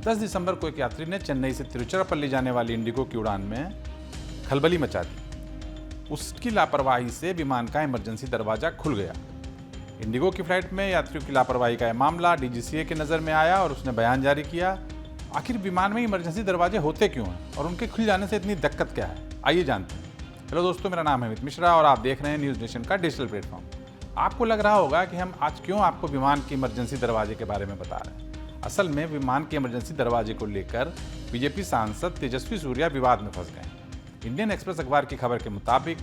10 दिसंबर को एक यात्री ने चेन्नई से तिरुचिरापल्ली जाने वाली इंडिगो की उड़ान में खलबली मचा दी। उसकी लापरवाही से विमान का इमरजेंसी दरवाजा खुल गया। इंडिगो की फ्लाइट में यात्रियों की लापरवाही का यह मामला डीजीसीए के नज़र में आया और उसने बयान जारी किया। आखिर विमान में इमरजेंसी दरवाजे होते क्यों हैं और उनके खुल जाने से इतनी दिक्कत क्या है, आइए जानते हैं। हेलो दोस्तों, मेरा नाम है अमित मिश्रा और आप देख रहे हैं न्यूज़ नेशन का डिजिटल प्लेटफॉर्म। आपको लग रहा होगा कि हम आज क्यों आपको विमान के इमरजेंसी दरवाजे के बारे में बता रहे हैं। असल में विमान के इमरजेंसी दरवाजे को लेकर बीजेपी सांसद तेजस्वी सूर्या विवाद में फंस गए। इंडियन एक्सप्रेस अखबार की खबर के मुताबिक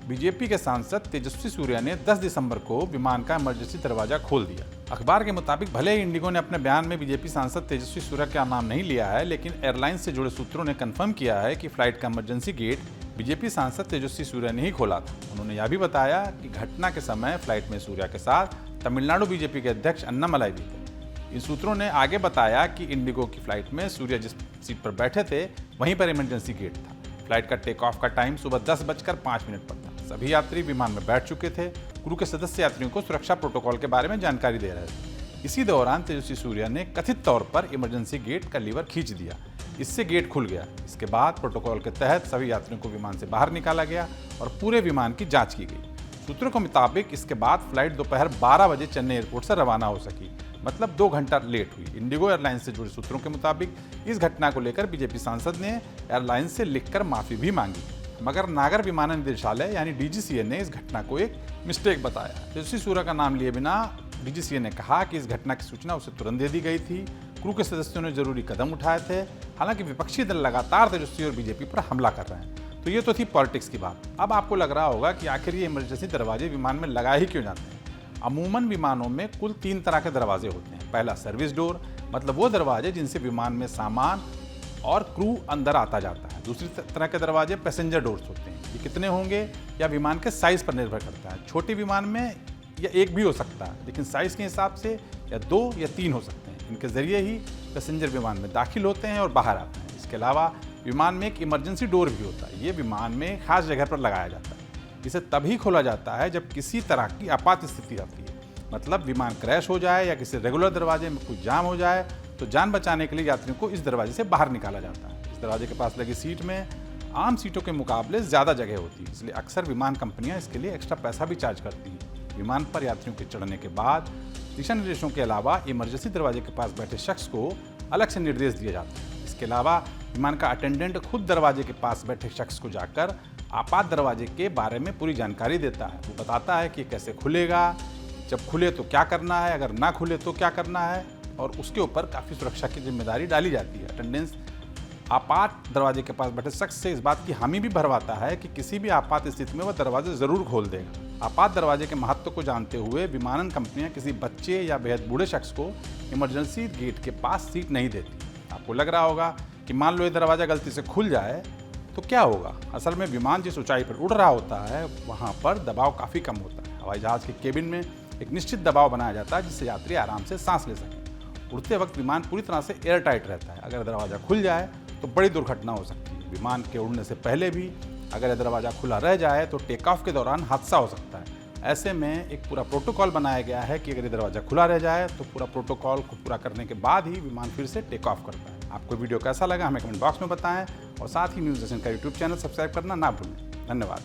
बीजेपी के सांसद तेजस्वी सूर्या ने 10 दिसंबर को विमान का इमरजेंसी दरवाजा खोल दिया। अखबार के मुताबिक भले ही इंडिगो ने अपने बयान में बीजेपी सांसद तेजस्वी सूर्या का नाम नहीं लिया है, लेकिन एयरलाइंस से जुड़े सूत्रों ने कंफर्म किया है कि फ्लाइट का इमरजेंसी गेट बीजेपी सांसद तेजस्वी सूर्या ने ही खोला था। उन्होंने यह भी बताया कि घटना के समय फ्लाइट में सूर्या के साथ तमिलनाडु बीजेपी के अध्यक्ष अन्नामलाई भी थे। इन सूत्रों ने आगे बताया कि इंडिगो की फ्लाइट में सूर्या जिस सीट पर बैठे थे वहीं पर इमरजेंसी गेट था। फ्लाइट का टेक ऑफ का टाइम सुबह 10:05 पर था। सभी यात्री विमान में बैठ चुके थे। क्रू के सदस्य यात्रियों को सुरक्षा प्रोटोकॉल के बारे में जानकारी दे रहे थे। इसी दौरान तेजस्वी सूर्या ने कथित तौर पर इमरजेंसी गेट का लीवर खींच दिया। इससे गेट खुल गया। इसके बाद प्रोटोकॉल के तहत सभी यात्रियों को विमान से बाहर निकाला गया और पूरे विमान की जांच की गई। सूत्रों के मुताबिक इसके बाद फ्लाइट दोपहर 12 बजे चेन्नई एयरपोर्ट से रवाना हो सकी, मतलब 2 घंटा लेट हुई। इंडिगो एयरलाइंस से जुड़े सूत्रों के मुताबिक इस घटना को लेकर बीजेपी सांसद ने एयरलाइंस से लिखकर माफी भी मांगी, मगर नागर विमानन निदेशालय यानी डीजीसीए ने इस घटना को एक मिस्टेक बताया। तेजस्वी सूर्या का नाम लिए बिना डीजीसीए ने कहा कि इस घटना की सूचना उसे तुरंत दे दी गई थी। क्रू के सदस्यों ने जरूरी कदम उठाए थे। हालांकि विपक्षी दल लगातार तेजस्वी और बीजेपी पर हमला कर रहे हैं। तो ये तो थी पॉलिटिक्स की बात। अब आपको लग रहा होगा कि आखिर ये इमरजेंसी दरवाजे विमान में लगाए ही क्यों जाते हैं। अमूमन विमानों में कुल 3 तरह के दरवाजे होते हैं। पहला सर्विस डोर, मतलब वो दरवाजे जिनसे विमान में सामान और क्रू अंदर आता जाता है। दूसरी तरह के दरवाजे पैसेंजर डोर्स होते हैं। ये कितने होंगे या विमान के साइज पर निर्भर करता है। छोटे विमान में या एक भी हो सकता है, लेकिन साइज के हिसाब से या 2 या 3 हो सकते हैं। इनके जरिए ही पैसेंजर विमान में दाखिल होते हैं और बाहर आते हैं। इसके अलावा विमान में एक इमरजेंसी डोर भी होता है। ये विमान में खास जगह पर लगाया जाता है। इसे तभी खोला जाता है जब किसी तरह की आपात स्थिति आती है, मतलब विमान क्रैश हो जाए या किसी रेगुलर दरवाजे में कुछ जाम हो जाए, तो जान बचाने के लिए यात्रियों को इस दरवाजे से बाहर निकाला जाता है। इस दरवाजे के पास लगी सीट में आम सीटों के मुकाबले ज़्यादा जगह होती है, इसलिए अक्सर विमान कंपनियां इसके लिए एक्स्ट्रा पैसा भी चार्ज करती हैं। विमान पर यात्रियों के चढ़ने के बाद दिशा निर्देशों के अलावा इमरजेंसी दरवाजे के पास बैठे शख्स को अलग से निर्देश दिए जाते हैं। इसके अलावा विमान का अटेंडेंट खुद दरवाजे के पास बैठे शख्स को जाकर आपात दरवाजे के बारे में पूरी जानकारी देता है। वो बताता है कि कैसे खुलेगा, जब खुले तो क्या करना है, अगर ना खुले तो क्या करना है, और उसके ऊपर काफ़ी सुरक्षा की जिम्मेदारी डाली जाती है। अटेंडेंस आपात दरवाजे के पास बैठे शख्स से इस बात की हामी भी भरवाता है कि किसी भी आपात स्थिति में वह दरवाजे ज़रूर खोल देगा। आपात दरवाजे के महत्व को जानते हुए विमानन कंपनियां किसी बच्चे या बेहद बूढ़े शख्स को इमरजेंसी गेट के पास सीट नहीं देती। आपको लग रहा होगा कि मान लो ये दरवाज़ा गलती से खुल जाए तो क्या होगा। असल में विमान जिस ऊंचाई पर उड़ रहा होता है वहाँ पर दबाव काफ़ी कम होता है। हवाई जहाज़ के केबिन में एक निश्चित दबाव बनाया जाता है जिससे यात्री आराम से सांस ले सकें। उड़ते वक्त विमान पूरी तरह से एयर टाइट रहता है। अगर दरवाज़ा खुल जाए तो बड़ी दुर्घटना हो सकती है। विमान के उड़ने से पहले भी अगर दरवाज़ा खुला रह जाए तो टेक ऑफ के दौरान हादसा हो सकता है। ऐसे में एक पूरा प्रोटोकॉल बनाया गया है कि अगर ये दरवाज़ा खुला रह जाए तो पूरा प्रोटोकॉल को पूरा करने के बाद ही विमान फिर से टेक ऑफ करता है। आपको वीडियो कैसा लगा हमें कमेंट बॉक्स में बताएं और साथ ही न्यूज़ नेशन का यूट्यूब चैनल सब्सक्राइब करना ना भूलें। धन्यवाद।